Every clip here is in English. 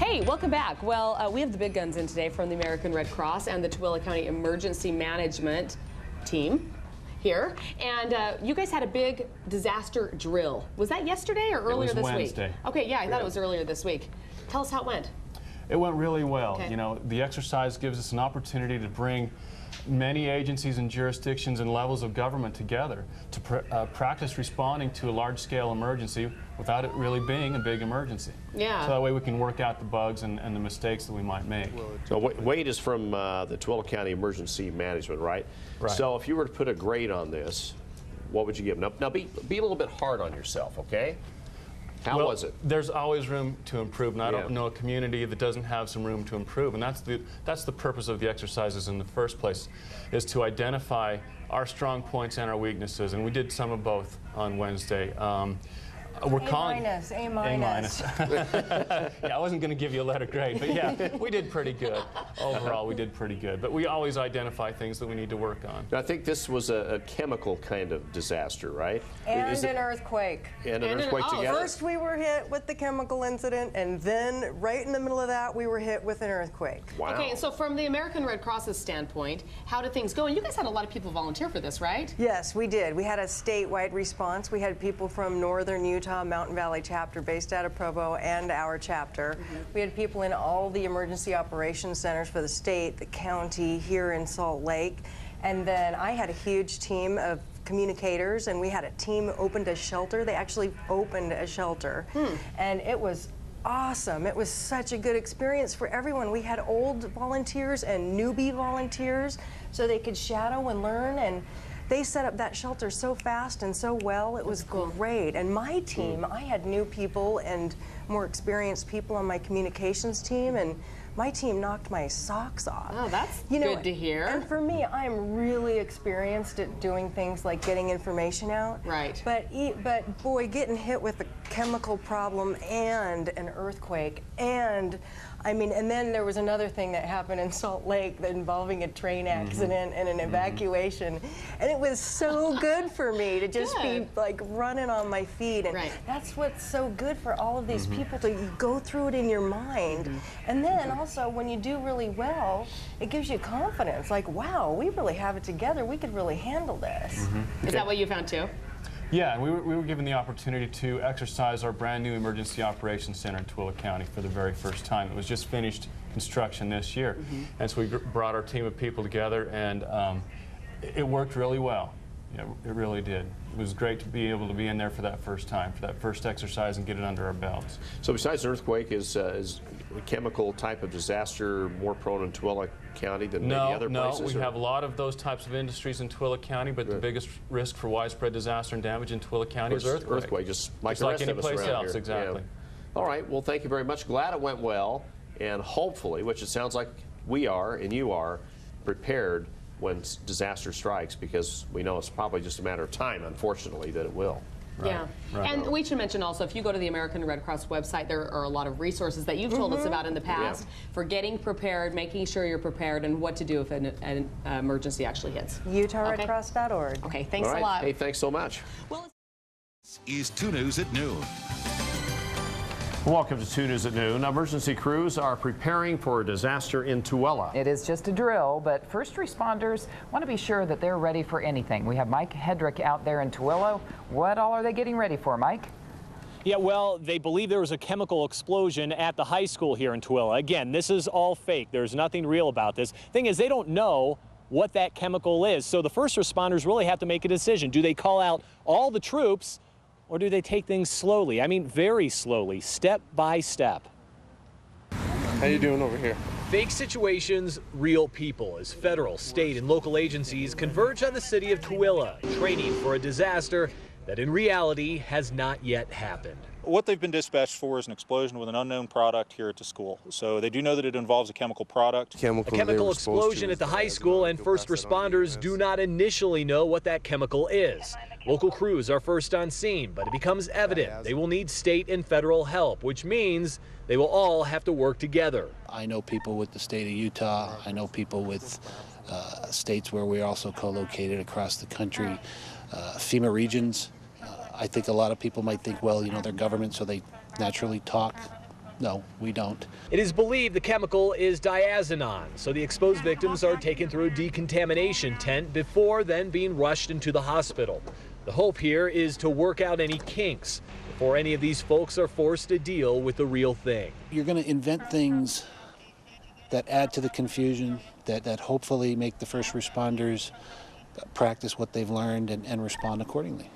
Hey, welcome back. Well, we have the big guns in today from the American Red Cross and the Tooele County Emergency Management team here. And you guys had a big disaster drill. Was that yesterday or earlier this Wednesday. week? Okay, yeah, I thought it was earlier this week. Tell us how it went. It went really well. Okay. You know, the exercise gives us an opportunity to bring many agencies and jurisdictions and levels of government together to practice responding to a large-scale emergency without it really being a big emergency. Yeah. So that way we can work out the bugs and the mistakes that we might make. So Wade is from the Tooele County Emergency Management, right? Right. So if you were to put a grade on this, what would you give? Now be a little bit hard on yourself, okay? How was it? There's always room to improve, and I don't know a community that doesn't have some room to improve, and that's the purpose of the exercises in the first place, is to identify our strong points and our weaknesses, and we did some of both on Wednesday. We're calling A minus. Yeah, I wasn't going to give you a letter grade, but yeah, we did pretty good. Overall, we did pretty good. But we always identify things that we need to work on. I think this was a chemical kind of disaster, right? And an earthquake. And an earthquake together? First we were hit with the chemical incident, and then right in the middle of that we were hit with an earthquake. Wow. Okay, so from the American Red Cross's standpoint, how did things go? And you guys had a lot of people volunteer for this, right? Yes, we did. We had a statewide response. We had people from Northern Utah, Mountain Valley chapter based out of Provo, and our chapter. We had people in all the emergency operations centers for the state, the county, here in Salt Lake. And then I had a huge team of communicators, and we had a team opened a shelter. They actually opened a shelter. And it was awesome. It was such a good experience for everyone. We had old volunteers and newbie volunteers so they could shadow and learn, and they set up that shelter so fast and so well. It was great. And my team, I had new people and more experienced people on my communications team, and my team knocked my socks off. Oh, that's good to hear. And for me, I'm really experienced at doing things like getting information out. Right. But boy, getting hit with a chemical problem and an earthquake, and I mean, and then there was another thing that happened in Salt Lake involving a train accident and an evacuation, and it was so good for me to just be like running on my feet, and that's what's so good for all of these people, to go through it in your mind, and then also when you do really well, it gives you confidence, like, wow, we really have it together, we could really handle this. Is that what you found too? Yeah, and we were given the opportunity to exercise our brand new Emergency Operations Center in Tooele County for the very first time. It was just finished construction this year. And so we brought our team of people together, and it worked really well. Yeah, it really did. It was great to be able to be in there for that first time, for that first exercise, and get it under our belts. So besides an earthquake, is a chemical type of disaster more prone in Tooele County than maybe other places? No, we have a lot of those types of industries in Tooele County, but the biggest risk for widespread disaster and damage in Tooele County is earthquake. Earthquake, just like the like rest any of us place around else, here. exactly. Yeah. All right, well, thank you very much. Glad it went well, and hopefully, which it sounds like we are and you are, prepared when disaster strikes, because we know it's probably just a matter of time, unfortunately, that it will. Yeah, and we should mention also, if you go to the American Red Cross website, there are a lot of resources that you've told us about in the past for getting prepared, making sure you're prepared, and what to do if an emergency actually hits. UtahRedCross.org. Okay, thanks a lot. Hey, thanks so much. Well, This is 2 News at Noon. Welcome to 2 News at Noon. Emergency crews are preparing for a disaster in Tooele. It is just a drill, but first responders want to be sure that they're ready for anything. We have Mike Hedrick out there in Tooele. What all are they getting ready for, Mike? Yeah, well, they believe there was a chemical explosion at the high school here in Tooele. Again, this is all fake. There's nothing real about this. Thing is, they don't know what that chemical is. So the first responders really have to make a decision. Do they call out all the troops, or do they take things slowly? I mean, very slowly, step by step. How you doing over here? Fake situations, real people, as federal, state, and local agencies converge on the city of Tooele, training for a disaster that in reality has not yet happened. What they've been dispatched for is an explosion with an unknown product here at the school. So they do know that it involves a chemical product. A chemical explosion at the high school, and first responders do not initially know what that chemical is. Local crews are first on scene, but it becomes evident they will need state and federal help, which means they will all have to work together. I know people with the state of Utah. I know people with states where we're also co-located across the country, FEMA regions. I think a lot of people might think, well, you know, they're government, so they naturally talk No, we don't. It is believed the chemical is diazinon, so the exposed victims are taken through a decontamination tent before then being rushed into the hospital. The hope here is to work out any kinks before any of these folks are forced to deal with the real thing. You're going to invent things that add to the confusion, that hopefully make the first responders practice what they've learned and respond accordingly.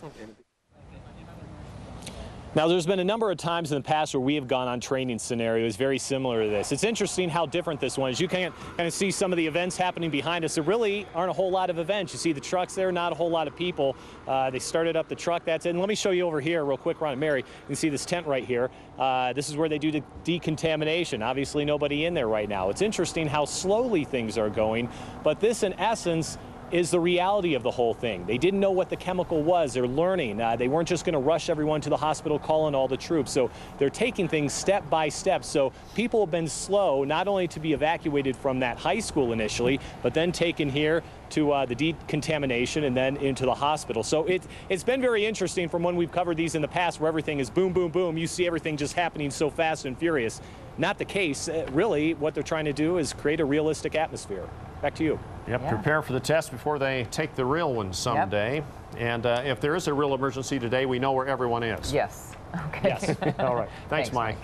Now, there's been a number of times in the past where we have gone on training scenarios very similar to this. It's interesting how different this one is. You can kind of see some of the events happening behind us. There really aren't a whole lot of events. You see the trucks there, not a whole lot of people. They started up the truck, that's it. And let me show you over here real quick, Ron and Mary. You can see this tent right here. This is where they do the decontamination. Obviously, nobody in there right now. It's interesting how slowly things are going, but this, in essence, is the reality of the whole thing. They didn't know what the chemical was. They're learning. They weren't just going to rush everyone to the hospital, call in all the troops. So they're taking things step by step. So people have been slow, not only to be evacuated from that high school initially, but then taken here to the decontamination and then into the hospital. So it's been very interesting from when we've covered these in the past, where everything is boom, boom, boom. You see everything just happening so fast and furious. Not the case. Really, what they're trying to do is create a realistic atmosphere. Back to you. Yep, Yeah. prepare for the test before they take the real one someday. Yep. And if there is a real emergency today, we know where everyone is. Yes. Okay. Yes. All right. Thanks, Mike.